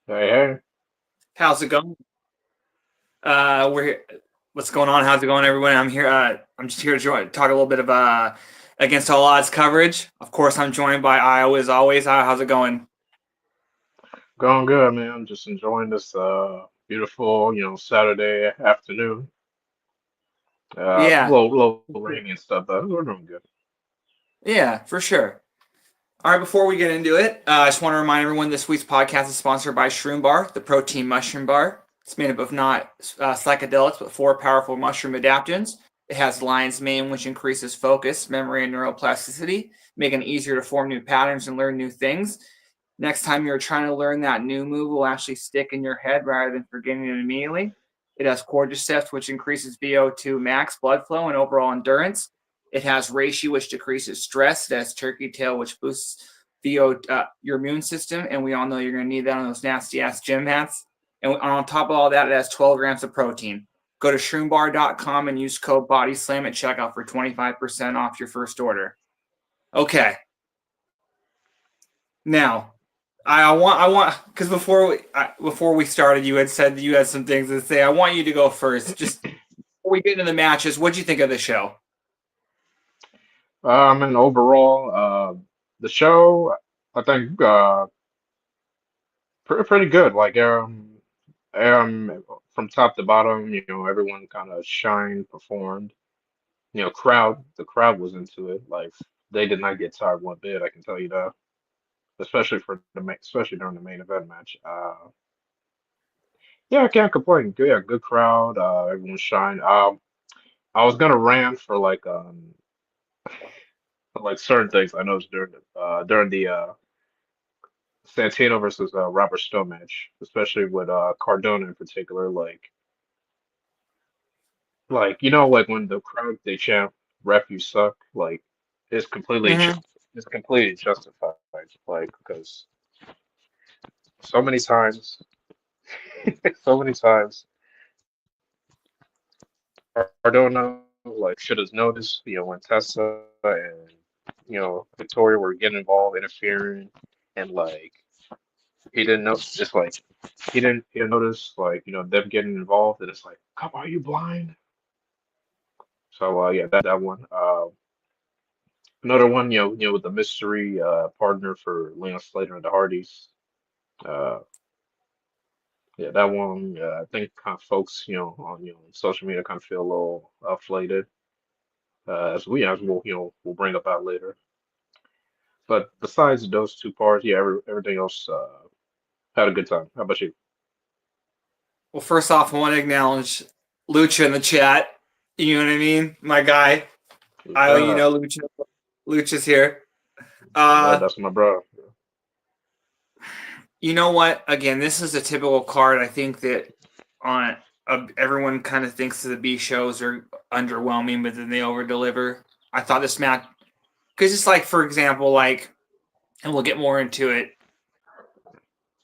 Hey, hey, How's it going? We're here. What's going on? How's it going, everyone? I'm here. I'm just here to talk a little bit of against all odds coverage. Of course, I'm joined by Io as always. Io, how's it going? going good, man. I'm just enjoying this beautiful, Saturday afternoon. A Yeah, little rainy and stuff, but we're doing good. yeah, for sure. All right, before we get into it, I just want to remind everyone this week's podcast is sponsored by Shroom Bar, the protein mushroom bar. It's made up of not psychedelics, but four powerful mushroom adaptogens. It has lion's mane, which increases focus, memory, and neuroplasticity, making it easier to form new patterns and learn new things. Next time you're trying to learn that new move will actually stick in your head rather than forgetting it immediately. It has cordyceps, which increases VO2 max blood flow and overall endurance. It has reishi, which decreases stress. It has turkey tail, which boosts your immune system, and we all know you're going to need that on those nasty ass gym mats. And on top of all that, it has 12 grams of protein. Go to shroombar.com and use code BODYSLAM at checkout for 25% off your first order. Okay, now I want because before we started, you had said that you had some things to say. I want you to go first. Just before we get into the matches, what'd you think of the show? And overall, the show, I think, pretty good. From top to bottom, everyone kind of shined, performed. The crowd was into it. Like, they did not get tired one bit, I can tell you that. Especially during the main event match. Yeah, I can't complain. Good, yeah, good crowd. Everyone shined. I was gonna rant for like certain things I noticed during the Santino versus Robert Stone match, especially with Cardona in particular. Like when the crowd they chant "Ref, you suck." Like it's completely Mm-hmm. it's completely justified. Like because so many times, so many times Cardona like should have noticed. When Tessa and Victoria were getting involved, interfering, and like he didn't know, just like he didn't notice them getting involved, and it's like, come, are you blind? So yeah, that one. Another one, with the mystery partner for Leon Slater and the Hardys. Uh, yeah, that one. I think kind of folks, on social media kind of feel a little flated, as we'll bring about later. But besides those two parts, yeah, everything else had a good time. How about you? Well, first off, I want to acknowledge Lucha in the chat. You know what I mean? My guy. I you Yeah, know Lucha. Lucha's here. yeah, Uh that's my bro. you know what? Again, this is a typical card. I think that on everyone kind of thinks that the B shows are underwhelming, but then they over deliver. I thought this match because it's like, for example, like, and we'll get more into it.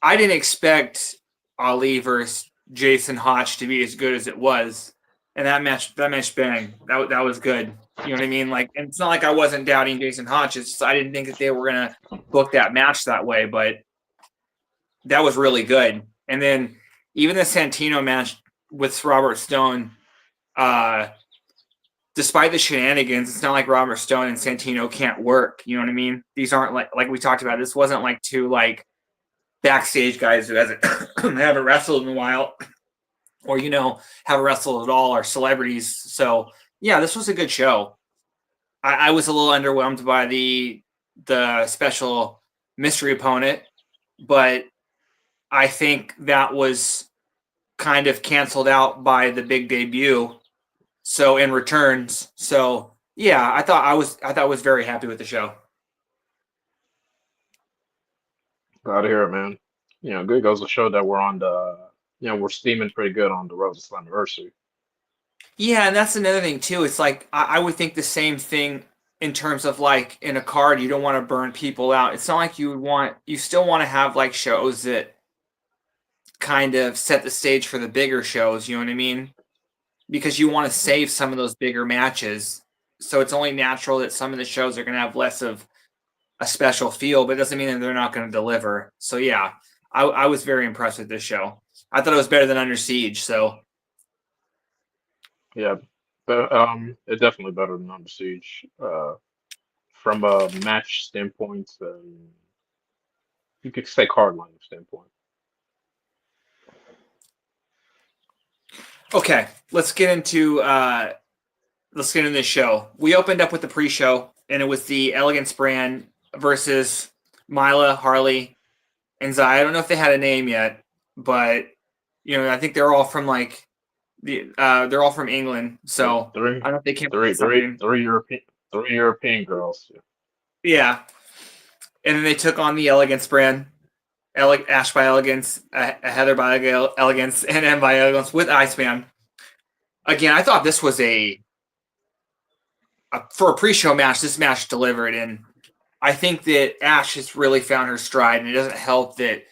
I didn't expect Ali versus Jason Hodge to be as good as it was, and that match bang, that was good. You know what I mean? Like, and it's not like I wasn't doubting Jason Hodge. It's just I didn't think that they were gonna book that match that way, but that was really good. And then even the Santino match with Robert Stone, uh, despite the shenanigans, it's not like Robert Stone and Santino can't work. You know what I mean? These aren't like we talked about. This wasn't like two like backstage guys who hasn't haven't wrestled in a while, or haven't wrestled at all, or celebrities. So yeah, this was a good show. I was a little underwhelmed by the special mystery opponent, but I think that was kind of canceled out by the big debut. So in returns, so yeah, I thought I was very happy with the show. Glad to hear it, man. Good goes to show that we're steaming pretty good on the road to Slammiversary. Yeah, and that's another thing too. It's like I would think the same thing in terms of like in a card, you don't want to burn people out. It's not like you still want to have like shows that kind of set the stage for the bigger shows. You know what I mean? Because you want to save some of those bigger matches. So it's only natural that some of the shows are going to have less of a special feel, but it doesn't mean that they're not going to deliver. So yeah, I was very impressed with this show. I thought it was better than Under Siege. So Yeah, but it's definitely better than Under Siege. From a match standpoint, you could say cardline standpoint. okay, let's get into the show. We opened up with the pre-show, and it was the Elegance brand versus Mila, Harley, and Zai. I don't know if they had a name yet, but I think they're all from they're all from England, so Three, I don't know if they came up three, with three, something. three European girls. Yeah, and then they took on the Elegance brand. Ash by Elegance, Heather by Elegance, and M by Elegance with Iceman. Again, I thought this was for a pre-show match. This match delivered, and I think that Ash has really found her stride, and it doesn't help that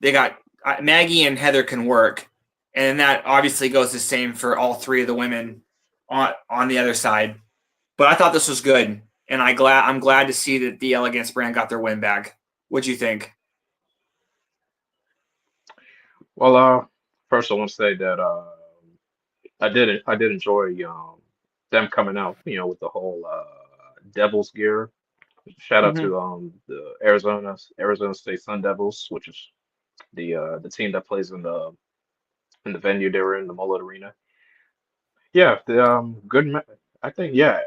they got Maggie and Heather can work, and that obviously goes the same for all three of the women on the other side. But I thought this was good, and I'm glad to see that the Elegance brand got their win back. What'd you think? Well, first I want to say that I did enjoy them coming out, with the whole Devils gear. Shout out Mm-hmm. to the Arizona State Sun Devils, which is the team that plays in the venue they were in, the Mullet Arena. Yeah, the I think yeah.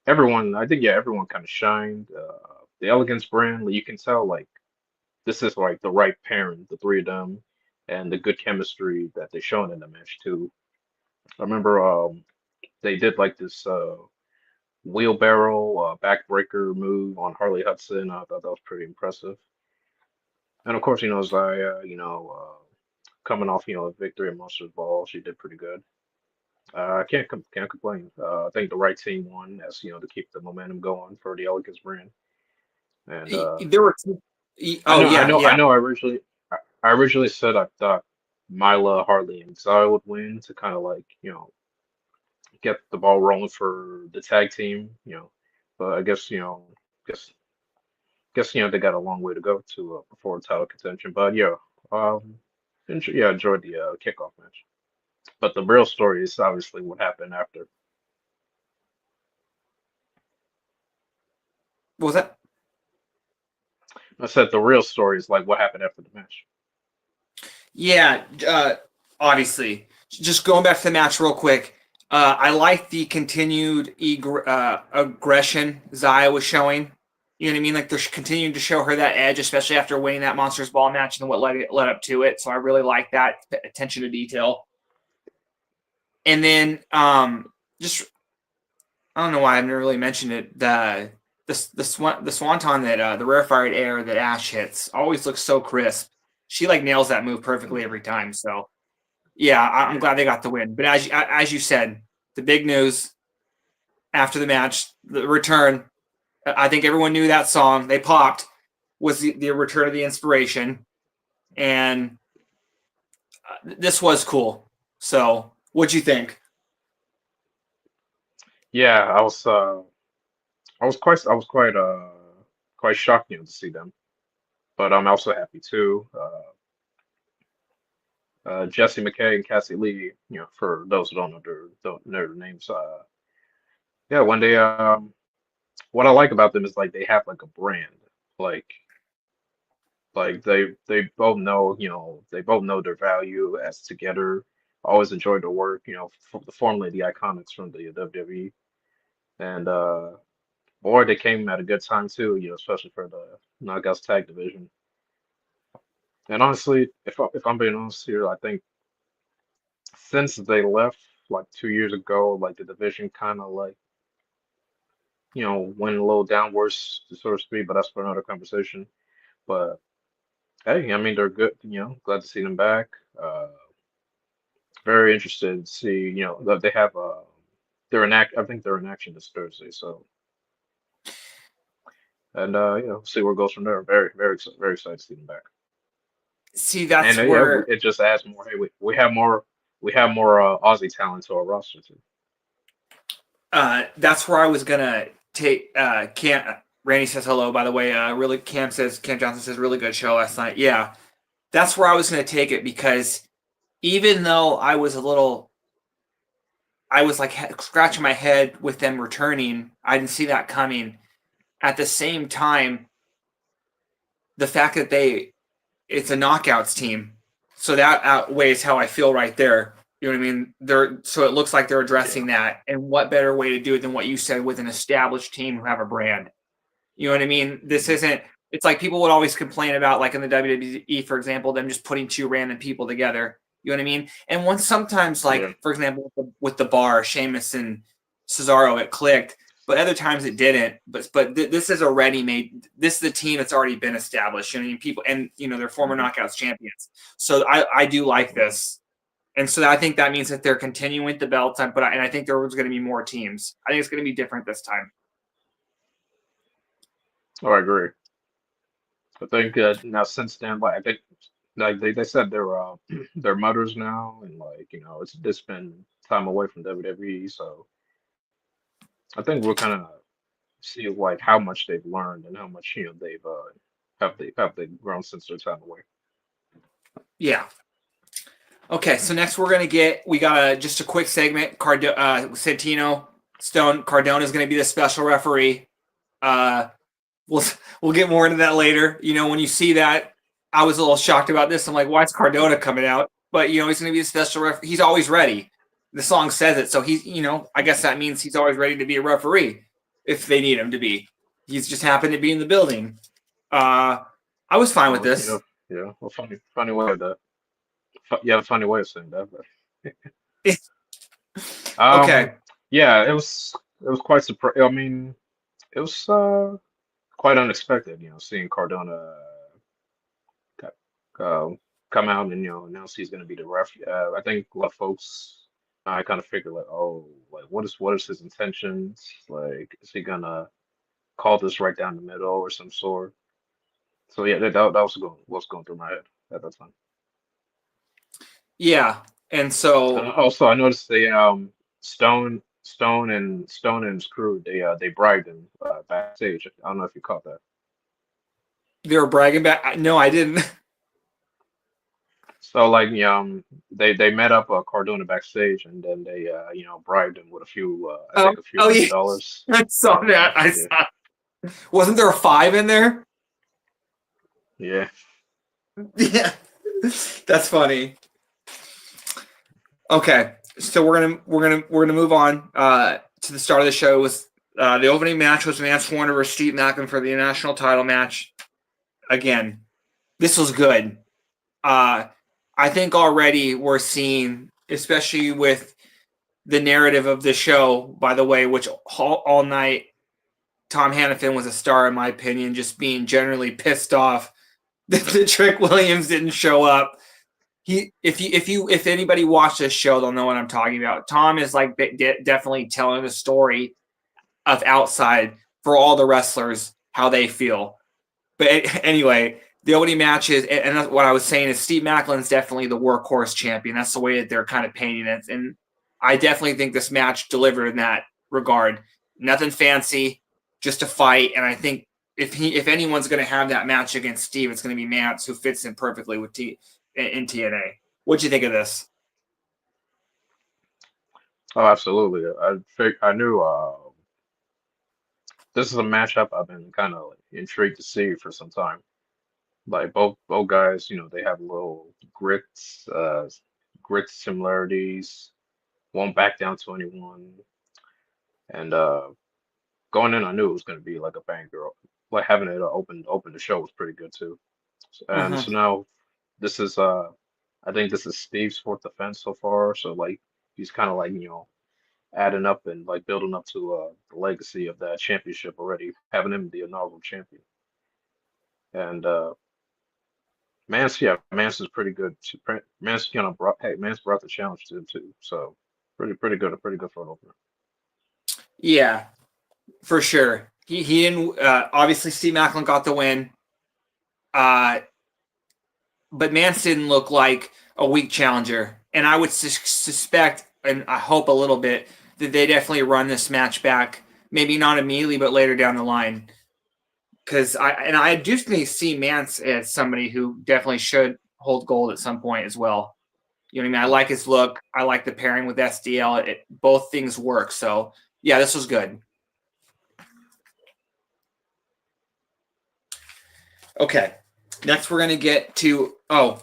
Everyone, I think, yeah, everyone kind of shined. The Elegance brand, you can tell like this is like the right pairing, the three of them, and the good chemistry that they're showing in the match too. I remember they did like this wheelbarrow backbreaker move on Harley Hudson. I thought that was pretty impressive. And of course, Zaya, coming off, a victory at Monsters Ball, she did pretty good. I can't complain. I think the right team won, as to keep the momentum going for the Elegance brand. And There were two. Oh yeah, I yeah. know. I originally said I thought Mila, Harley, and Zara would win to kind of like get the ball rolling for the tag team. But I guess guess they got a long way to go to before title contention. But yeah, um, enjoyed the kickoff match. But the real story is obviously what happened after. What was that? I said the real story is like what happened after the match. Yeah, obviously. Just going back to the match real quick. I like the continued aggression Zaya was showing. You know what I mean? Like they're continuing to show her that edge, especially after winning that Monsters Ball match and what led up to it. So I really like that attention to detail. And then just I don't know why I've never really mentioned it. The swanton that the rarefied air that Ash hits always looks so crisp. She like nails that move perfectly every time. So yeah, I'm glad they got the win. But as you said, the big news after the match, the return. I think everyone knew that song. They popped was the return of the inspiration, and this was cool. So what'd you think? Yeah, I was quite shocked, to see them. But I'm also happy too. Jesse McKay and Cassie Lee, for those who don't know their names. Yeah, when they what I like about them is like they have like a brand, like they both know, they both know their value as together. Always enjoyed their work, formerly the Iconics from the WWE, and boy, they came at a good time too, especially for the Knockouts Tag Division. And honestly, if I'm being honest here, I think since they left like 2 years ago, like the division kind of like went a little downwards, so to speak. But that's for another conversation. But hey, I mean they're good. Glad to see them back. Very interested to see that they have they're in act. I think they're in action this Thursday. So and see where it goes from there. Very excited to see them back. See, And that's yeah, where it just adds more. Hey, we have more Aussie talent to our roster too. that's where I was gonna take can't. Randy says hello, by the way. Cam Johnson says really good show last night. Yeah, that's where I was going to take it, because even though I was like scratching my head with them returning, I didn't see that coming. At the same time, the fact that it's a knockouts team, so that outweighs how I feel right there. You know what I mean? So it looks like they're addressing that, and what better way to do it than what you said, with an established team who have a brand. You know what I mean? This isn't. It's like people would always complain about, like in the WWE, for example, them just putting two random people together. You know what I mean? And once sometimes, like for example, with the Bar, Sheamus and Cesaro, it clicked, but other times it didn't. But this is already made. This is a team that's already been established. You know what I mean? People, and they're former knockouts champions. So I do like this, and so I think that means that they're continuing with the belts. And I think there's going to be more teams. I think it's going to be different this time. Oh, I agree. I think now since then, like I think, like they said they're mothers now, and like it's just been time away from WWE, so I think we'll kind of see like how much they've learned and how much they've have they grown since their time away. Yeah. Okay, so next we got just a quick segment. Santino Stone Cardona is going to be the special referee. We'll get more into that later. When you see that, I was a little shocked about this. I'm like, why is Cardona coming out? But he's going to be a special referee. He's always ready. The song says it, so he's I guess that means he's always ready to be a referee if they need him to be. He's just happened to be in the building. I was fine with this. Yeah. Well, funny way of that. Funny way of saying that. But Okay. Yeah, it was quite surprising. I mean, it was quite unexpected, seeing Cardona uh, come out and announce he's going to be the ref. I think a lot of folks, I kind of figured like, oh, like what is his intentions? Like, is he gonna call this right down the middle or some sort? So yeah, that was going through my head at that time. Yeah, and And so also, I noticed Stone and his crew, they bribed him backstage. I don't know if you caught that. they were bragging back. No, I didn't. So like they met up Cardona backstage, and then they bribed him with a few I think a few hundred Yeah, dollars. I saw that. I Yeah, saw. Wasn't there a 5 in there? yeah. Yeah, that's funny. Okay, so we're gonna move on to the start of the show. Was the opening match was Mance Warner versus Steve Macklin for the national title match. Again, this was good. I think already we're seeing, especially with the narrative of the show, by the way, which all night Tom Hannafin was a star in my opinion, just being generally pissed off that the Trick Williams didn't show up. If anybody watched this show, they'll know what I'm talking about. Tom is like definitely telling the story of outside for all the wrestlers how they feel. But anyway, the opening match is, and that's what I was saying, is Steve Macklin's definitely the workhorse champion. That's the way that they're kind of painting it, and I definitely think this match delivered in that regard. Nothing fancy, just a fight, and I think if anyone's going to have that match against Steve, it's going to be Mance, who fits in perfectly with in TNA. What'd you think of this? Oh, absolutely. I knew this is a matchup I've been kind of like intrigued to see for some time. Like both guys, they have little grit similarities. Won't back down to anyone, and going in, I knew it was going to be like a banger. Like having it open the show was pretty good too. And Uh-huh. so now this is I think this is Steve's fourth defense so far. So like he's kind of like adding up and like building up to the legacy of that championship already, having him the inaugural champion. And Mance is pretty good. Mance Mance brought the challenge to him too. So pretty good, a pretty good front opener. Yeah, for sure. He didn't. Obviously, Steve Macklin got the win. Uh, but Mance didn't look like a weak challenger. And I would suspect, and I hope a little bit, that they definitely run this match back. Maybe not immediately, but later down the line. because I do see Mance as somebody who definitely should hold gold at some point as well. You know what I mean? I like his look. I like the pairing with SDL. Both things work. So yeah, this was good. Okay, next we're gonna get to the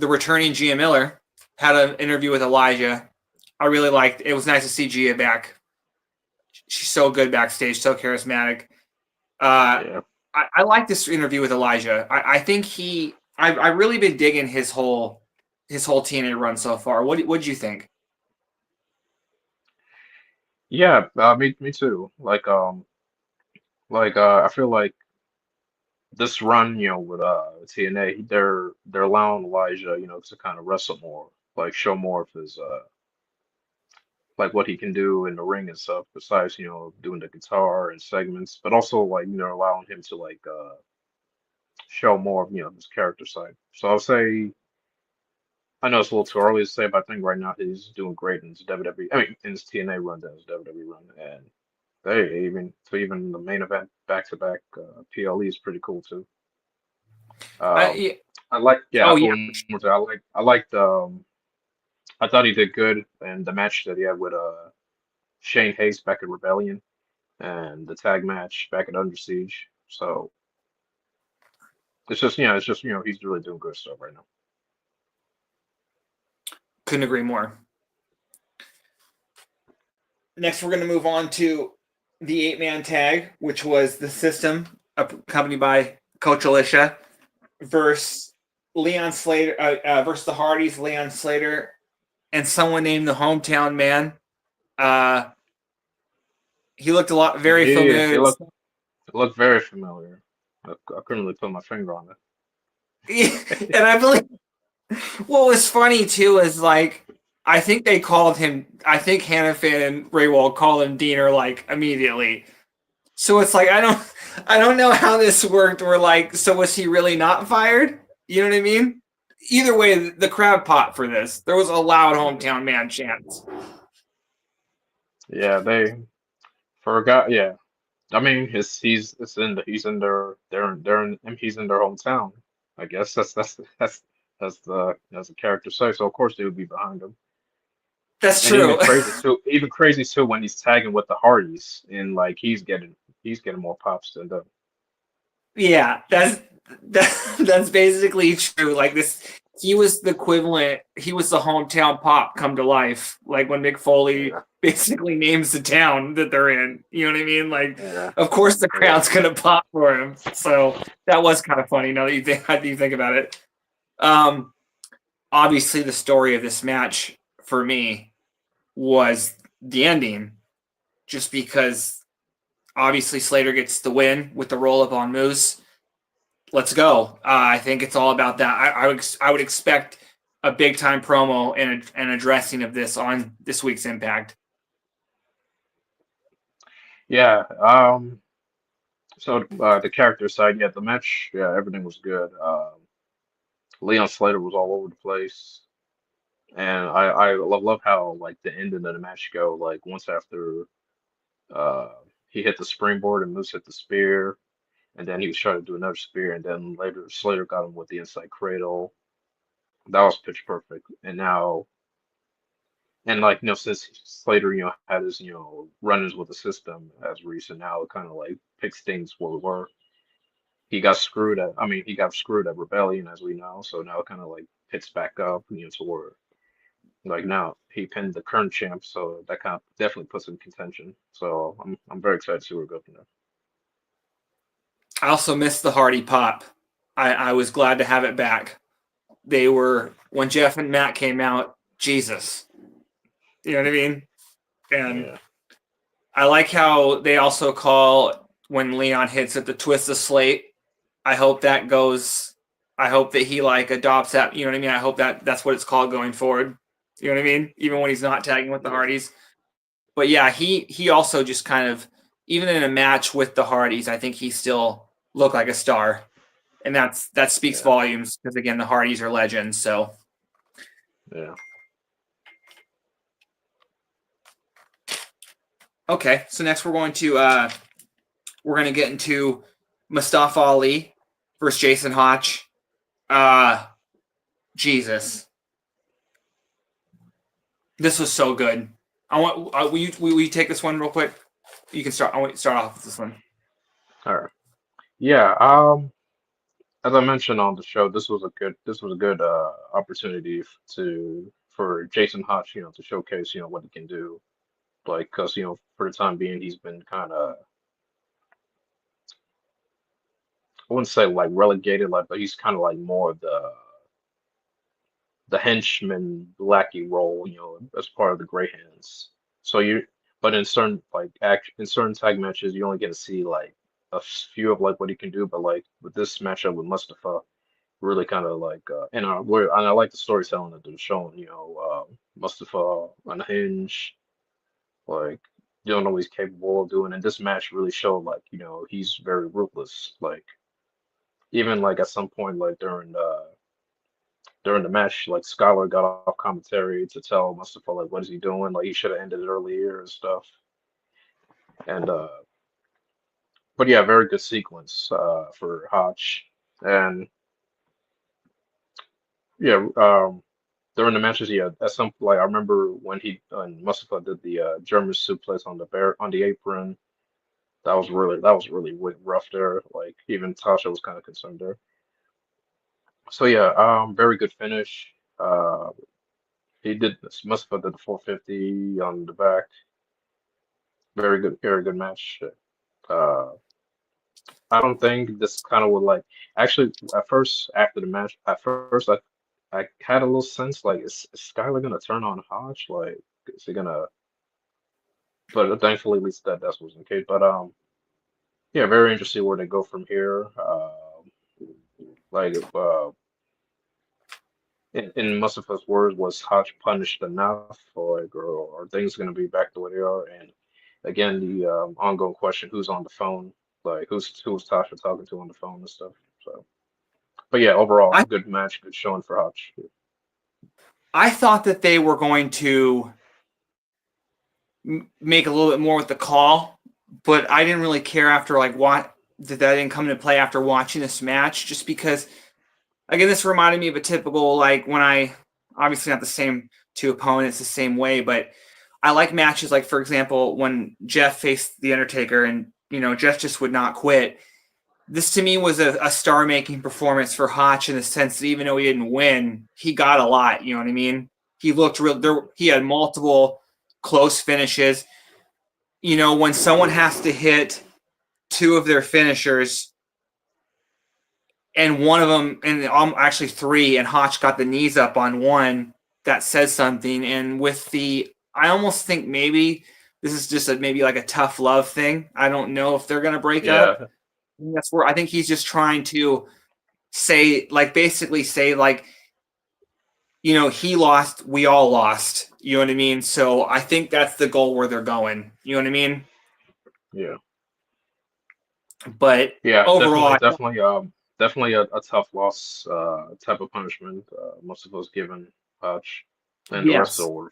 returning Gia Miller had an interview with Elijah. I really liked. It was nice to see Gia back. She's so good backstage, so charismatic. Yeah. I like this interview with Elijah. I think I've really been digging his whole TNA run so far. What'd you think? Yeah, me too. I feel like this run, with TNA, they're allowing Elijah, to kind of wrestle more, like show more of his like what he can do in the ring and stuff, besides, doing the guitar and segments, but also like, allowing him to like show more of, his character side. So I'll say I know it's a little too early to say, but I think right now he's doing great in his WWE, I mean in his TNA run than his WWE run. And even the main event back to back PLE is pretty cool too. Um, Yeah, I like, yeah, oh I yeah, put one more thing. I thought he did good in the match that he had with Shane Hayes back at Rebellion and the tag match back at Under Siege. So he's really doing good stuff right now. couldn't agree more. Next, we're going to move on to the 8-man tag, which was the System, accompanied by Coach Alicia, versus Leon Slater, versus the Hardys, Leon Slater, and someone named the Hometown Man. He looked very Yeah, familiar. it looked very familiar. I couldn't really put my finger on And I believe what was funny too is like I think they called him. I think Hannafin and Raywald called him Diener like immediately. So it's like I don't know how this worked. We're like, so was he really not fired? You know what I mean? Either way, the crowd popped for this. There was a loud it. hometown man chant. Yeah, they forgot. Yeah, I mean, he's in their hometown. I guess that's the character say. So of course they would be behind him. That's And true. even crazy too when he's tagging with the Hardys and like he's getting more pops than them. Yeah, that's basically true. Like this, he was the equivalent. He was the hometown pop come to life. Like when Mick Foley Yeah, basically names the town that they're in. You know what I mean? Like, yeah, of course the yeah, crowd's gonna pop for him. So that was kind of funny. Now that you think about it. Um, Obviously the story of this match for me was the ending, just because obviously Slater gets the win with the roll up on Moose. Let's go. I think it's all about that. I would expect a big time promo and an addressing of this on this week's Impact. yeah. So the character side, yeah, the match, yeah, everything was good. Leon Slater was all over the place. And I love how like the ending of the match go like once after uh he hit the springboard and Moose hit the spear and then he was trying to do another spear and then later Slater got him with the inside cradle. That was pitch perfect. And like since Slater had his run-ins with the system as recent, now it kind of like picks things where we were. He got screwed at Rebellion as we know, so now it kind of like picks back up to where like now he pinned the current champ, so that kind of definitely puts him in contention. So I'm very excited to see where we go from there. I also missed the Hardy pop. I was glad to have it back. They were when Jeff and Matt came out, Jesus. You know what I mean? And Yeah, I like how they also call when Leon hits it the twist of slate. I hope that goes. I hope that he like adopts that. You know what I mean? I hope that that's what it's called going forward. You know what I mean? Even when he's not tagging with the yeah, Hardys. But yeah, he also just kind of even in a match with the Hardys, I think he still looked like a star, and that speaks yeah, volumes because again, the Hardys are legends. So yeah. okay, so next we're going to we're going to get into Mustafa Ali versus Jason Hotch. Jesus. This was so good. I want. Will you take this one real quick? You can start. I want you to start off with this one. All right. Yeah. As I mentioned on the show, this was a good opportunity to for Jason Hotch, to showcase, what he can do. Like, cause for the time being, he's been kind of, I wouldn't say like relegated, like, but he's kind of like more of the henchman lackey role, as part of the Grey Hands. So but in certain like act in certain tag matches, you only get to see like a few of like what he can do. But like with this matchup with Mustafa, really kind of like, and I like the storytelling that they're showing. Mustafa unhinged, like you don't know what he's capable of doing. And this match really showed like he's very ruthless. Like even like at some point like during the match, like Skylar got off commentary to tell Mustafa like what is he doing? Like he should have ended it earlier and stuff. And but yeah, very good sequence for Hotch. And yeah, during the matches, yeah, at some like I remember when Mustafa did the German suplex on the apron. That was really rough there. Like even Tasha was kind of concerned there. So yeah, very good finish. He did Mustafa did the 450 on the back. Very good match. Uh, I don't think this kind of would like actually at first after the match at first I had a little sense like is Skylar gonna turn on Hodge, like is he gonna, but thankfully at least that wasn't the case. But yeah, very interesting where they go from here. Like if in Mustafa's words, was Hodge punished enough, or like, or are things going to be back the way they are? And again, the ongoing question: who's on the phone? Like who's Tasha talking to on the phone and stuff. So, but yeah, overall, I good match, good showing for Hodge. I thought that they were going to make a little bit more with the call, but I didn't really care after like what that didn't come into play after watching this match, just because again this reminded me of a typical like when I obviously not the same two opponents the same way, but I like matches like for example when Jeff faced the Undertaker and Jeff just would not quit. This to me was a star-making performance for Hotch in the sense that even though he didn't win, he got a lot. You know what I mean? He looked real. He had multiple close finishes. When someone has to hit two of their finishers, and one of them, and actually three, and Hotch got the knees up on one, that says something. And I almost think maybe this is just maybe like a tough love thing. I don't know if they're gonna break up. Yeah, That's where I think he's just trying to basically say he lost, we all lost. You know what I mean? So I think that's the goal where they're going. You know what I mean? yeah, But yeah. overall, Definitely a tough loss type of punishment. Most of us given Hodge and the rest of yes. the world.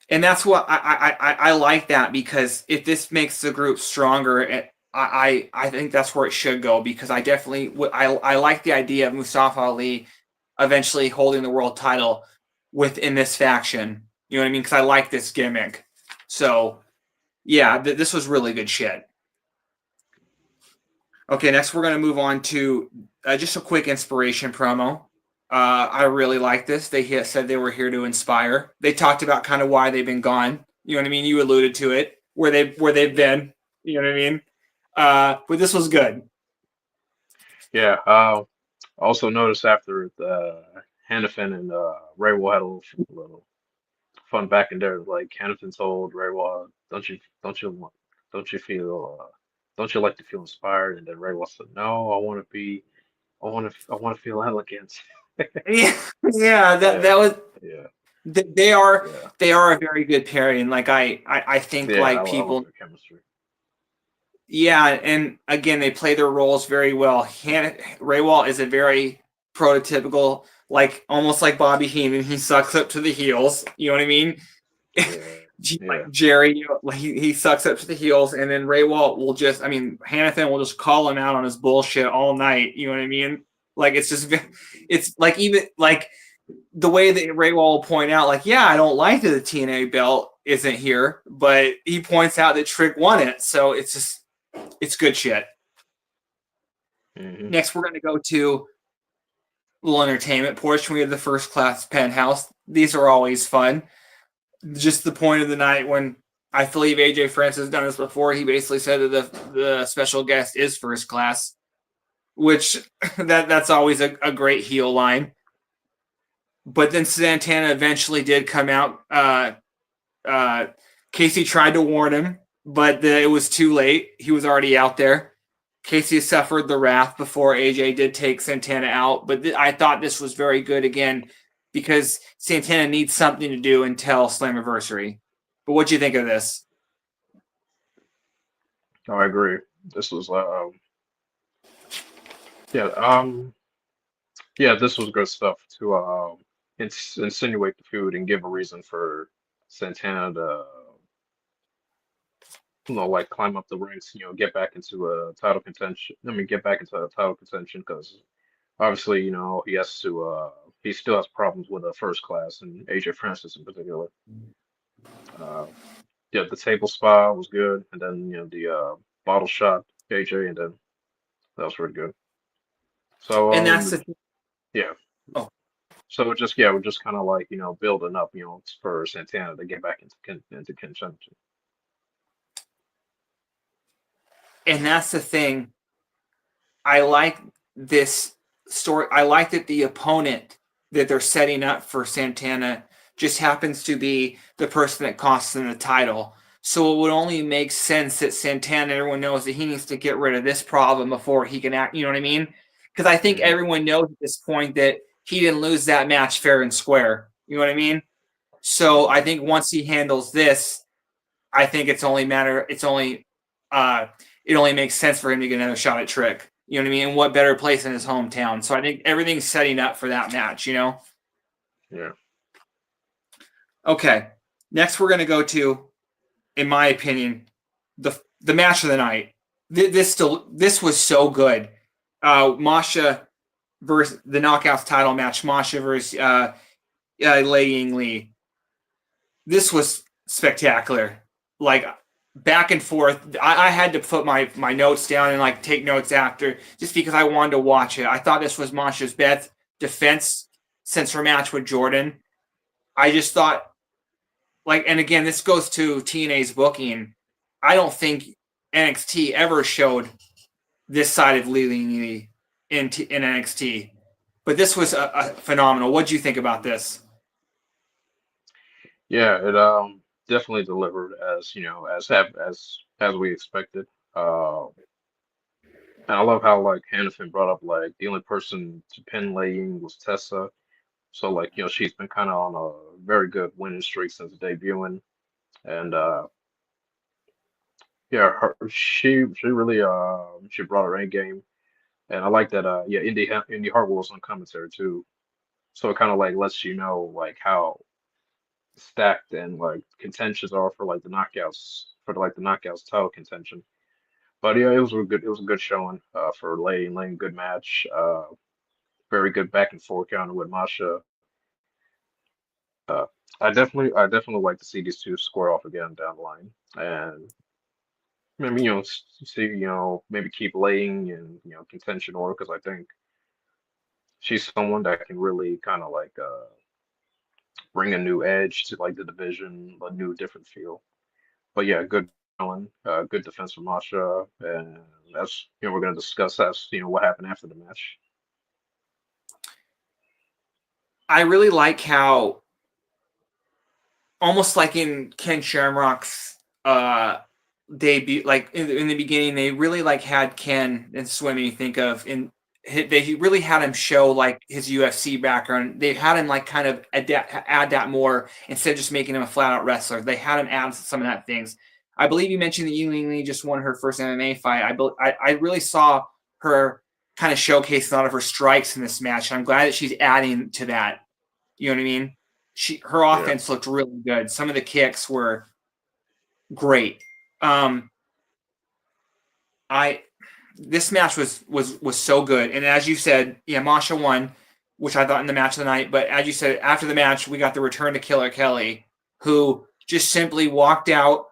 And that's what I like that, because if this makes the group stronger, I think that's where it should go, because I definitely I like the idea of Mustafa Ali eventually holding the world title within this faction. You know what I mean? Because I like this gimmick. So yeah, this was really good shit. Okay, next we're going to move on to just a quick inspiration promo. I really like this. They said they were here to inspire. They talked about kind of why they've been gone. You know what I mean? You alluded to it, where they've been. You know what I mean? But this was good. Yeah. Also noticed after the Hannafin and Raywall had a little fun back in there. Like Hannafin told Raywall, don't you feel don't you like to feel inspired?" And then Raywall said, "No, I want to feel elegant." Yeah, yeah. That Yeah, that was. yeah, They are yeah, they are a very good pairing. Like I think yeah. like I love people. their chemistry. Yeah, and again, they play their roles very well. Raywall is a very prototypical, like almost like Bobby Heenan. He sucks up to the heels. You know what I mean? Yeah, Yeah. Jerry, like he sucks up to the heels, and then Ray Walt will just, I mean, Hannafin will just call him out on his bullshit all night. You know what I mean? Like it's just, it's like even like the way that Ray Walt will point out, like, yeah, I don't like that the TNA belt isn't here, but he points out that Trick won it, so it's just, it's good shit. Mm-hmm. Next, we're going to go to little entertainment portion. We have the first class penthouse. These are always fun. Just the point of the night when I believe AJ Francis has done this before. He basically said that the special guest is first class, which that's always a great heel line. But then Santana eventually did come out. Casey tried to warn him, but it was too late. He was already out there. Casey suffered the wrath before AJ did take Santana out. But I thought this was very good again because Santana needs something to do until Slammiversary. But what do you think of this? I agree. This was yeah, this was good stuff to insinuate the feud and give a reason for Santana to like climb up the ranks, get back into a title contention. I mean, get back into a title contention because obviously, he has to. He still has problems with first class and AJ Francis in particular. Uh, yeah, the table spa was good, and then the bottle shot AJ, and then that was pretty good. So And that's the yeah. Oh. So we're just kind of like building up, for Santana to get back into contention. And that's the thing. I like this story. I like that the opponent that they're setting up for Santana just happens to be the person that costs them the title. So it would only make sense that Santana, everyone knows that he needs to get rid of this problem before he can act. You know what I mean? Because I think everyone knows at this point that he didn't lose that match fair and square. You know what I mean? So I think once he handles this, I think it only makes sense for him to get another shot at Trick. You know what I mean? And what better place in his hometown? So I think everything's setting up for that match, Yeah. Okay. Next we're gonna go to, in my opinion, the match of the night. This was so good. Masha versus the Knockouts title match, Masha versus Lei Ying Li. This was spectacular. Like back and forth. I had to put my notes down and like take notes after just because I wanted to watch it. I thought this was Masha's best defense since her match with Jordan. I just thought, like, and again, this goes to TNA's booking. I don't think NXT ever showed this side of Li Ling in NXT, but this was a phenomenal. What do you think about this? Yeah, it definitely delivered as as we expected. And I love how like Hannafin brought up like the only person to pin Lei Ying was Tessa. So like she's been kind of on a very good winning streak since debuting, and yeah, she really she brought her A game, and I like that Indy Hartwell was on commentary too. So it kind of like lets you know like how stacked and like contentions are for like the knockouts the knockouts title contention. But yeah, it was a good showing for Lane, good match. Very good back and forth counter with Masha. Uh, I definitely like to see these two square off again down the line, and maybe see maybe keep laying in contention order because I think she's someone that can really kind of like bring a new edge to like the division, a new different feel. But yeah, good showing, good defense from Masha, and that's we're gonna discuss that's what happened after the match. I really like how, almost like in Ken Shamrock's debut, like in the beginning, they really like had Ken, and this is what made me think of, they really had him show like his UFC background. They had him like kind of add that more instead of just making him a flat out wrestler. They had him add some of that things. I believe you mentioned that Ying Lee just won her first MMA fight. I really saw her kind of showcase a lot of her strikes in this match. I'm glad that she's adding to that. You know what I mean? Her Yeah. offense looked really good. Some of the kicks were great. This match was so good, and as you said, yeah, Masha won, which I thought in the match of the night. But as you said, after the match, we got the return to Killer Kelly, who just simply walked out.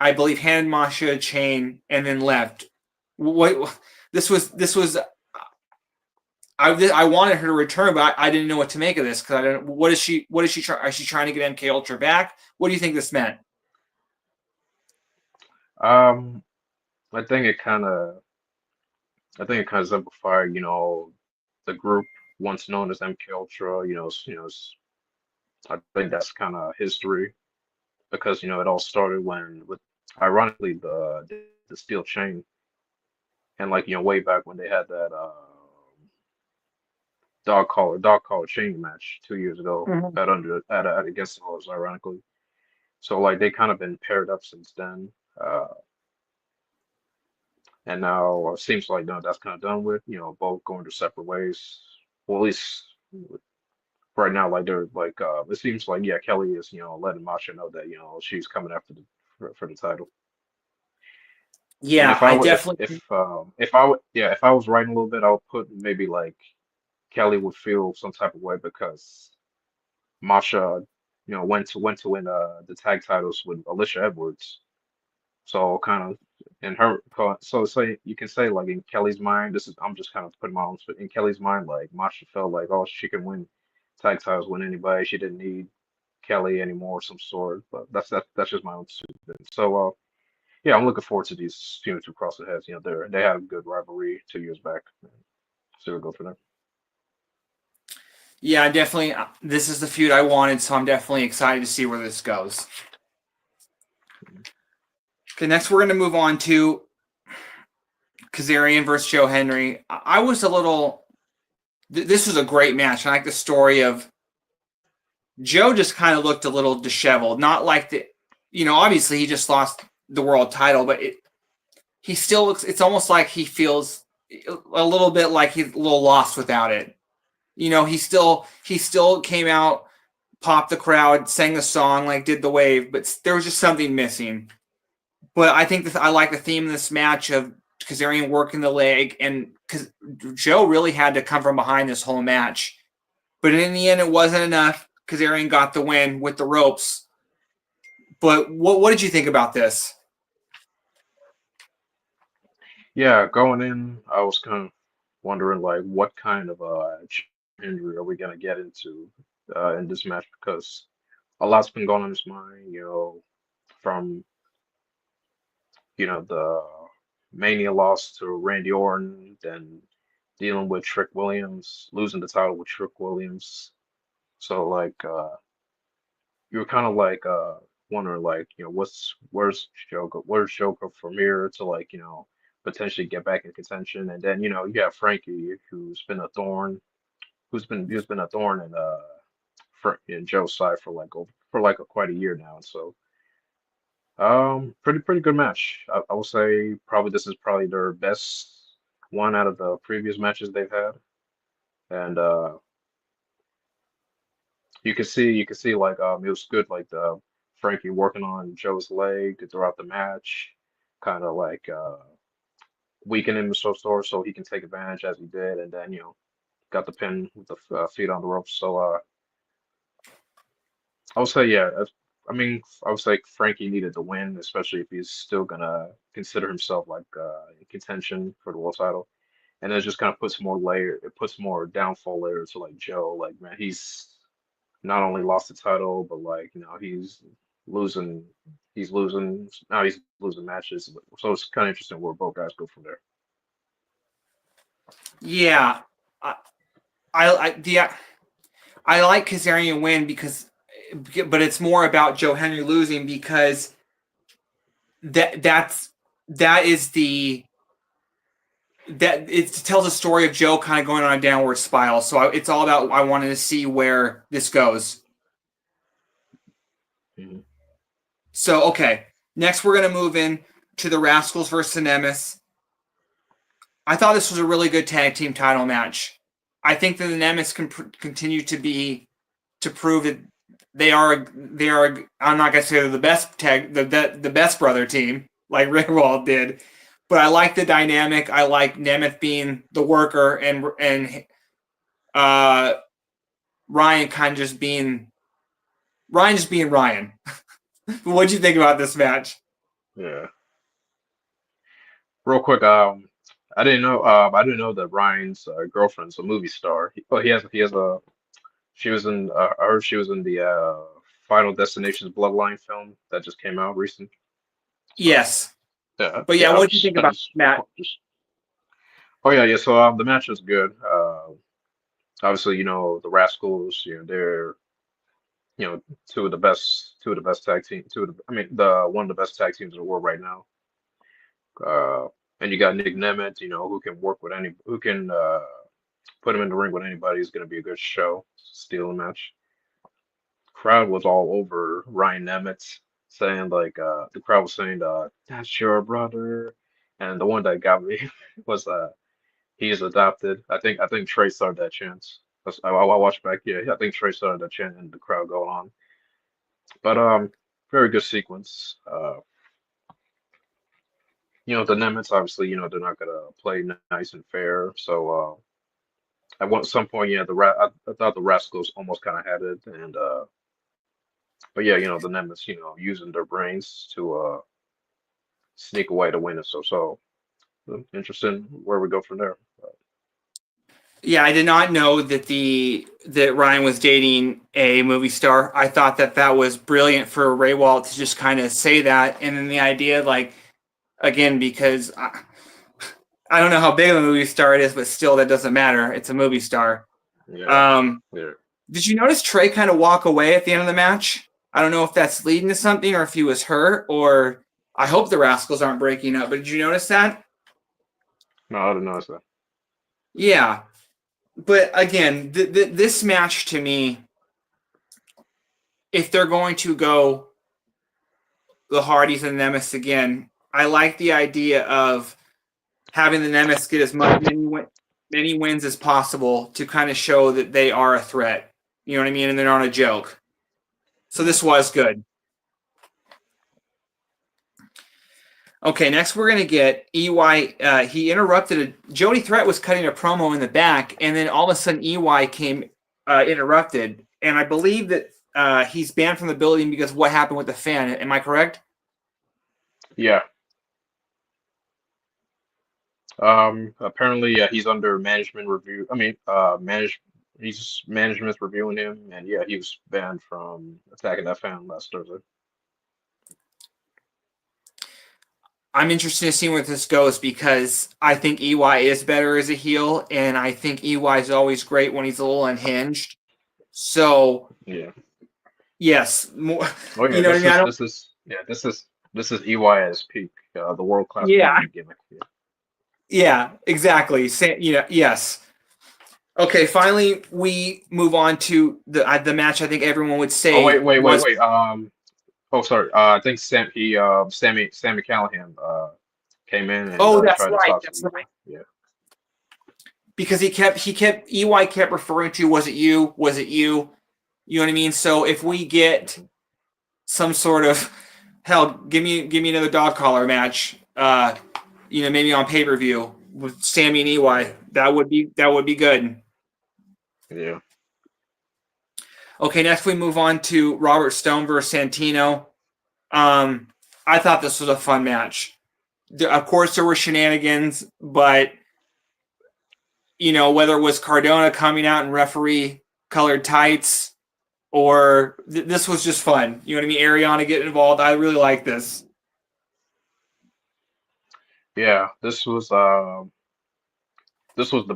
I believe handed Masha a chain and then left. What this was. I wanted her to return, but I didn't know what to make of this because I didn't. What is she trying? Is she trying to get MK Ultra back? What do you think this meant? Um, I think it kind of, I think it kind of exemplified, the group once known as MK Ultra. I think that's kind of history because it all started when with ironically the steel chain and like way back when they had that dog collar chain match 2 years ago Mhm. at Against All Odds, ironically. So like they kind of been paired up since then. Uh, and now it seems like no, that's kind of done with. Both going their separate ways. Well, at least right now, like they're like it seems like yeah, Kelly is letting Masha know that she's coming after for the title. And Yeah, if I I would definitely. if I would yeah if I was writing a little bit, I would put maybe like Kelly would feel some type of way because Masha went to win the tag titles with Alicia Edwards. So kind of in her so say you can say like in Kelly's mind, this is I'm just kind of putting my own spin in Kelly's mind, like Masha felt like oh she can win tag titles with anybody. She didn't need Kelly anymore, some sort. But that's just my own spin. So yeah, I'm looking forward to these two cross the heads. They had a good rivalry 2 years back. So we'll go for them. Yeah, definitely. This is the feud I wanted, so I'm definitely excited to see where this goes. Okay, next we're going to move on to Kazarian versus Joe Henry. I was a little. This was a great match. I like the story of Joe. Just kind of looked a little disheveled. Not like the, obviously he just lost the world title, but he still looks. It's almost like he feels a little bit like he's a little lost without it. He still came out, popped the crowd, sang the song, like did the wave, but there was just something missing. But I think I like the theme of this match of Kazarian working the leg, and because Joe really had to come from behind this whole match. But in the end, it wasn't enough. Kazarian got the win with the ropes. But what did you think about this? Yeah, going in, I was kind of wondering like what kind of injury are we gonna get into in this match because a lot's been going on in his mind, from the Mania loss to Randy Orton, then dealing with Trick Williams, losing the title with Trick Williams. So like you were kind of like wondering like where's Joker from here to like potentially get back in contention, and then you have Frankie who's been a thorn in Joe's side for like quite a year now. So pretty good match. I would say probably this is probably their best one out of the previous matches they've had, and you can see like it was good like the Frankie working on Joe's leg throughout the match, kind of like weakening him so he can take advantage as he did, and then got the pin with the feet on the ropes. So I would say yeah. I mean, I would say Frankie needed the win, especially if he's still gonna consider himself like in contention for the world title. And it just kind of it puts more downfall layer to like Joe. Like, man, he's not only lost the title, but like, losing, he's losing matches. So it's kind of interesting where both guys go from there. Yeah, I I like Kazarian win but it's more about Joe Henry losing because that is the that it tells a story of Joe kind of going on a downward spiral. So it's all about I wanted to see where this goes. Hmm. So okay, next we're gonna move in to the Rascals versus the Nemesis. I thought this was a really good tag team title match. I think that the Nemesis can continue to prove that they are I'm not gonna say they're the best tag the best brother team like Rehwald did, but I like the dynamic. I like Nemeth being the worker and uh, Ryan kind of just being Ryan. What'd you think about this match? Yeah. Real quick, I didn't know that Ryan's girlfriend's a movie star. He has a, she was in, I heard she was in the Final Destination's Bloodline film that just came out recent. So Yes, but yeah, yeah, what do you think about Matt? oh yeah, yeah. So the match was good. Obviously, the Rascals, they're two of the best tag team, I mean the one of the best tag teams in the world right now. Uh, and you got Nick Nemeth, who can work with who can put him in the ring with anybody. Is going to be a good show. Steel match. Crowd was all over Ryan Nemeth, saying like the crowd was saying that's your brother, and the one that got me was he is adopted. I think Trey started that chant. I watched back. Yeah, I think Trey started that chant and the crowd going on. But very good sequence. The Nemets obviously, they're not gonna play nice and fair. So at some point, yeah, I thought the Rascals almost kind of had it, and but yeah, the Nemets, using their brains to sneak away to win it. So interesting where we go from there. Yeah, I did not know that Ryan was dating a movie star. I thought that was brilliant for Ray Walt to just kind of say that, and then the idea, like again, because I don't know how big of a movie star it is, but still, that doesn't matter. It's a movie star. Yeah, Um, yeah. did you notice Trey kind of walk away at the end of the match? I don't know if that's leading to something or if he was hurt, or I hope the Rascals aren't breaking up. But did you notice that? No, I didn't notice that. Yeah, but again, this match to me, if they're going to go the Hardys and Nemesis again, I like the idea of having the Nemesis get as many wins as possible to kind of show that they are a threat. You know what I mean? And they're not a joke. So Yeah. this was good. Okay, next we're gonna get EY. He interrupted. Jody Threat was cutting a promo in the back, and then all of a sudden EY came interrupted, and I believe that he's banned from the building because of what happened with the fan. Am I correct? Yeah. Apparently, he's under management review. I mean, management's reviewing him, and yeah, he was banned from attacking that fan last Thursday. I'm interested to see where this goes because I think EY is better as a heel, and I think EY is always great when he's a little unhinged. So Yeah. yes, more. Oh yeah, You know what I mean? I don't. this is EY at his peak, the world class Yeah, beatnik gimmick. Yeah. yeah, exactly. Yes. Okay, finally we move on to the match. I think everyone would Oh say was. wait. Oh sorry. I think Sammy Callahan came in and Oh, that's tried to right. talk to That's EY. right. Yeah. Because he kept EY kept referring to, was it you? Was it you? You know what I mean? So if we get Mhm. some sort of, hell, give me another dog collar match. Maybe on pay-per-view with Sammy and EY. That would be good. Yeah. Okay, next we move on to Robert Stone versus Santino. Um, I thought this was a fun match. Of course, there were shenanigans, but whether it was Cardona coming out in referee colored tights or this was just fun. You know what I mean? Ariana getting involved. I really like this. Yeah. This was the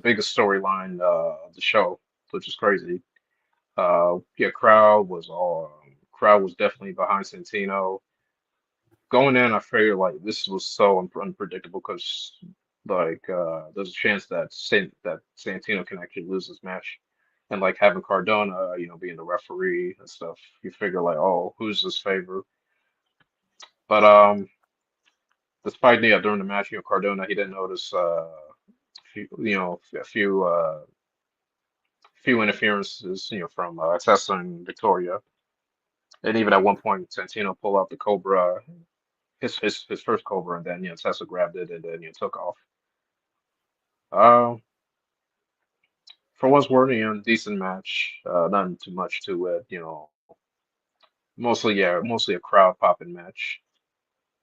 biggest storyline of the show, which is crazy. Yeah, crowd was definitely behind Santino. Going in, I figured like this was so unpredictable because like there's a chance that Santino can actually lose this match, and like having Cardona, being the referee and stuff, you figure like, oh, who's his favorite? But despite during the match, Cardona he didn't notice a few interferences, from Tessa and Victoria. And even at one point, Santino pulled out the Cobra, his first Cobra, and then Tessa grabbed it and then took off. Uh, for what's worth, decent match. Nothing too much to it. Mostly a crowd popping match.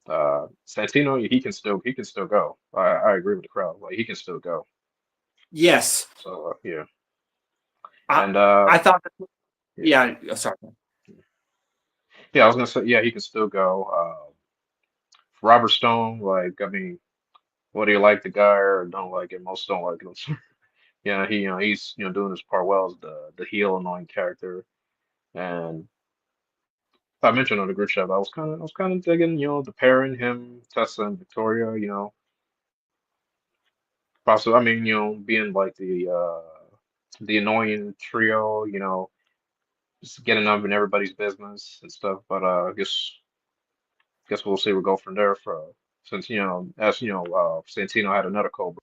Santino, he can still go. I agree with the crowd. Like he can still go. Yes, So yeah, I and I thought. yeah, Yeah, sorry. yeah. I was gonna say yeah, he can still go. Robert Stone, like I mean, whether you like the guy or don't like him, most don't like him. Yeah, he's doing his part well as the heel annoying character. And I mentioned on the group chat, I was kind of digging the pairing him, Tessa and Victoria. Possibly, I mean being like the annoying trio. Just getting up in everybody's business and stuff. But I guess we'll see. We'll go from there. For since as Santino had another Cobra,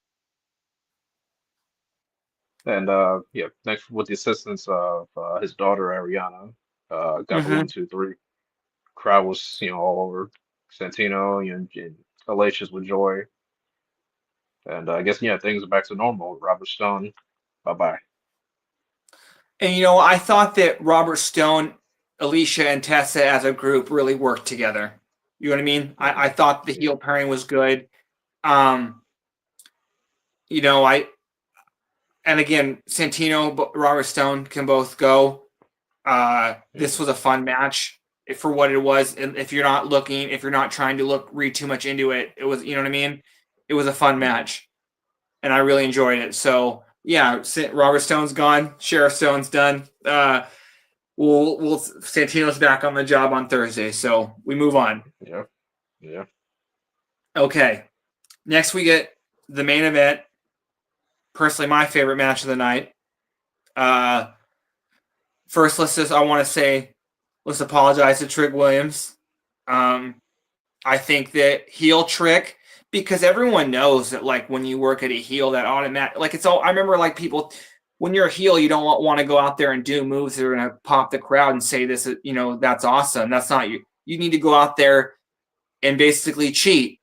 and yeah, next with the assistance of his daughter Ariana, got the Hmm. 1, 2, 3. Crowd was all over Santino and Hellacious with joy, and I guess things are back to normal. Robert Stone, bye bye. And I thought that Robert Stone, Alicia, and Tessa as a group really worked together. You know what I mean? I Hmm. thought the Yeah, heel pairing was good. Um, I and again, Santino, Robert Stone can both go. This hmm, was a fun match for what it was. And if you're not trying to read too much into it, it was, you know what I mean? It was a fun hmm. match, and I really enjoyed it. So yeah, Robert Stone's gone, Sheriff Stone's done. We'll Santino's back on the job on Thursday, so we move on. Yeah, yeah. Okay, next we get the main event. Personally, my favorite match of the night. Uh, First, let's apologize to Trick Williams. Um, I think that heel Trick, because everyone knows that like when you work at a heel, that automatic like it's all. I remember like people when you're a heel, you don't want to go out there and do moves that are gonna pop the crowd and say this, that's awesome. That's not you. You need to go out there and basically cheat.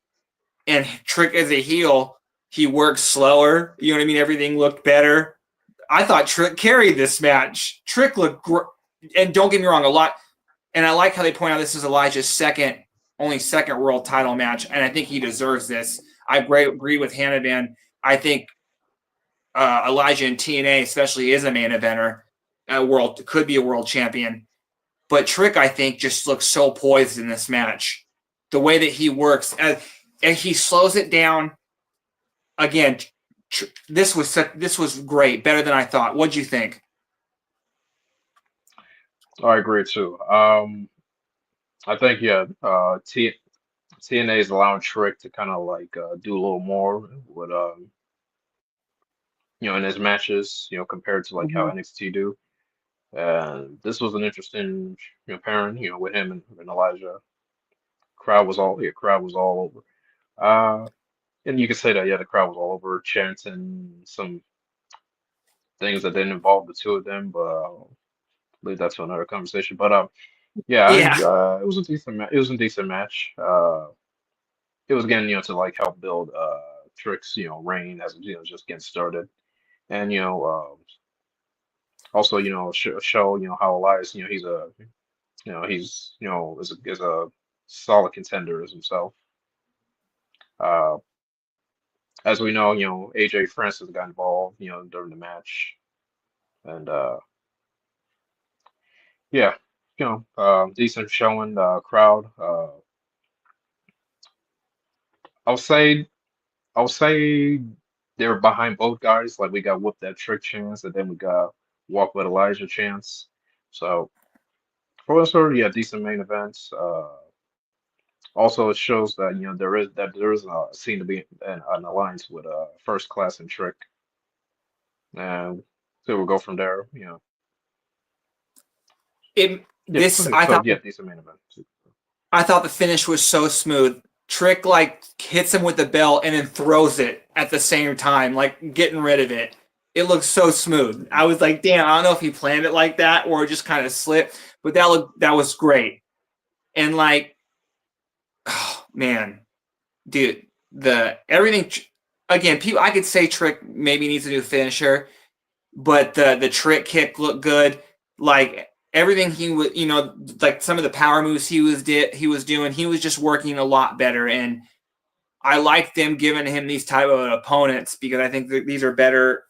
And Trick as a heel, he works slower. You know what I mean? Everything looked better. I thought Trick carried this match. Trick looked great. And don't get me wrong, a lot. And I like how they point out this is Elijah's only second world title match, and I think he deserves this. I agree with Hanavan. I think Elijah in TNA, especially, is a main eventer. Could be a world champion. But Trick, I think, just looks so poised in this match. The way that he works, and he slows it down. Again, this was great, better than I thought. What'd you think? I agree too. I think yeah, TNA is allowing Trick to kind of like do a little more with in his matches, compared to like how Mm-hmm. NXT do. And this was an interesting pairing, with him and Elijah. Crowd was all over. And you could say that yeah, the crowd was all over chanting some things that didn't involve the two of them, but leave that to another conversation. But yeah, Yeah, it was a decent it was a decent match. It was again, to like help build Trick's, reign as just getting started. And also show how Elias he's a solid contender as himself. Uh, as we know, AJ Francis got involved during the match, and yeah, decent showing. Crowd. I'll say I'll say they're behind both guys. Like we got Whoop That Trick chance, and then we got Walk with Elijah chance. So for us, yeah, decent main events. Also, it shows that there is seen to be an alliance with First Class and Trick, and so we'll go from there. it. Yeah. This Okay. So yeah, decent main event. I thought the finish was so smooth. Trick like hits him with the bell and then throws it at the same time, like getting rid of it. It looked so smooth. I was like, damn, I don't know if he planned it like that or just kind of slipped, but that was great. And like, oh, man, dude, the everything again, people I could say Trick maybe needs a new finisher, but the trick kick looked good. Like everything he was, like some of the power moves he was doing, he was just working a lot better. And I like them giving him these type of opponents because I think that these are better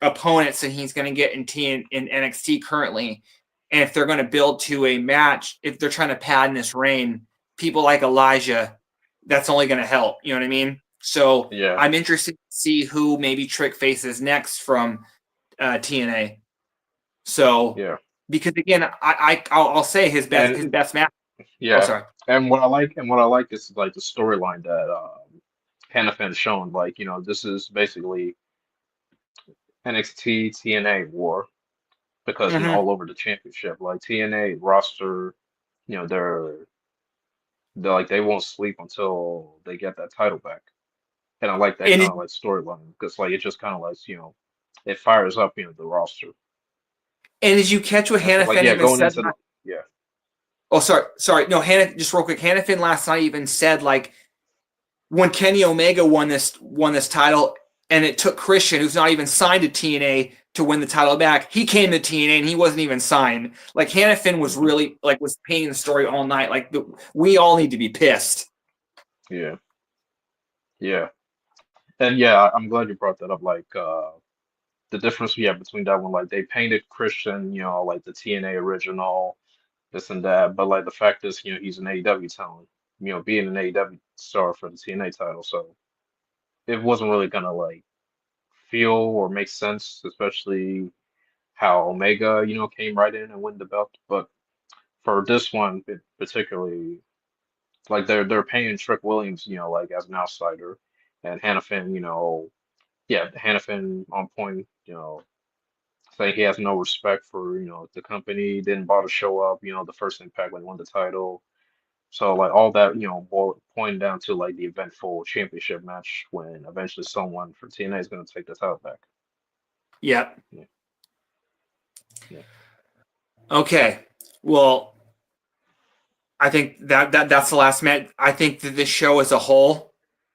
opponents than he's going to get in NXT currently. And if they're going to build to a match, if they're trying to pad in this reign, people like Elijah, that's only going to help. You know what I mean? So Yeah, I'm interested to see who maybe Trick faces next from TNA. So yeah, because again, I'll say his and best match. Oh, yeah, sorry. and what I like is like the storyline that Hannafin shown. Like, this is basically NXT TNA war because Mm-hmm. all over the championship, like TNA roster, they're like they won't sleep until they get that title back. And I like that And kind of like storyline because like it just kind of like it fires up the roster. did you catch what And so Hannah like Finn yeah, even going said? into the yeah Oh, sorry. No, Hannah. Just real quick, Hannah Finn last night even said like when Kenny Omega won this title, and it took Christian, who's not even signed to TNA, to win the title back. He came to TNA and he wasn't even signed. Like Hannah Finn was hmm really was painting the story all night. Like we all need to be pissed. yeah yeah and yeah I'm glad you brought that up. Like the difference we have between that one, like they painted Christian, like the TNA original, this and that, but like the fact is, he's an AEW talent, being an AEW star for the TNA title, so it wasn't really gonna like feel or make sense, especially how Omega, came right in and win the belt. But for this one, particularly, like they're paying Trick Williams, like as an outsider, and Hannafin, yeah, Hannafin on point, saying he has no respect for, the company, didn't bother to show up, the first Impact when he won the title. So like all that, pointing down to like the eventful championship match when eventually someone for TNA is going to take the title back. Yep. Yeah, yeah. Okay. Well, I think that's the last match. I think that this show as a whole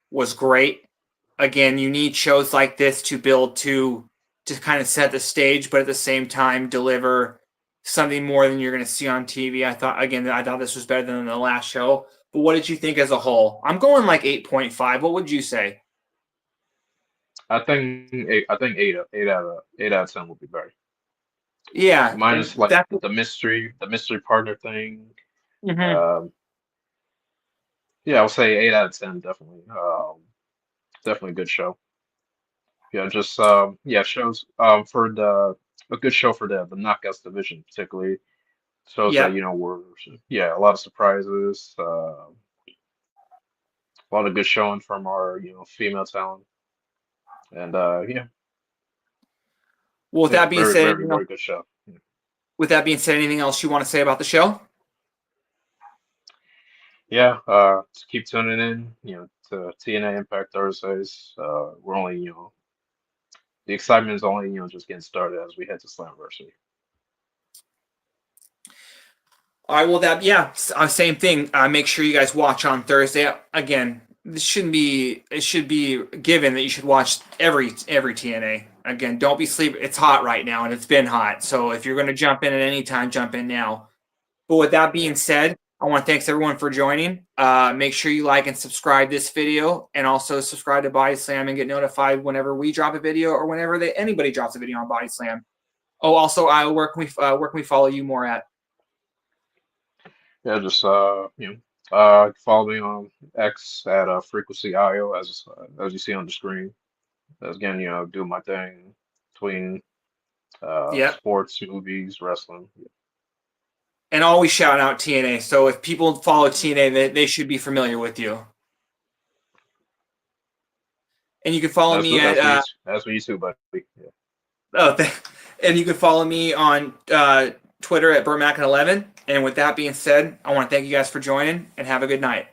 was great. Again, you need shows like this to build to kind of set the stage, but at the same time deliver something more than you're going to see on TV. I thought this was better than the last show. But what did you think as a whole? I'm going like 8.5. What would you say? I think eight out of 10 would be better. Yeah, and Minus like that. the mystery partner thing. Mhm. Um, yeah, I'll say 8 out of 10, definitely. Definitely a good show. Yeah, just yeah, shows for the a good show for the knockouts division, particularly shows that Yep. were yeah a lot of surprises, a lot of good showing from our female talent, and yeah, Well, with yeah, that being very said, very very good show. Yeah, anything else you want to say about the show? yeah just keep tuning in, to TNA Impact Thursdays. We're only the excitement is only just getting started as we head to Slammiversary. All right. Well, same thing. Make sure you guys watch on Thursday. Again, this shouldn't be. It should be given that you should watch every TNA. Again, don't be sleeping. It's hot right now, and it's been hot. So if you're going to jump in at any time, jump in now. But with that being Yeah, said, I want to thanks everyone for joining. Make sure you like and subscribe this video, and also subscribe to Body Slam and get notified whenever we drop a video or whenever anybody drops a video on Body Slam. Oh, also, where can we follow you more at? yeah, just follow me on X at Frequency IO as you see on the screen. As again, do my thing between Yep. sports, movies, wrestling. And always shout out TNA. So if people follow TNA, they should be familiar with you. And you can follow me at That's what you too, buddy. Yeah. oh, and you can follow me on Twitter at Burmac11. And with that being said, I want to thank you guys for joining and have a good night.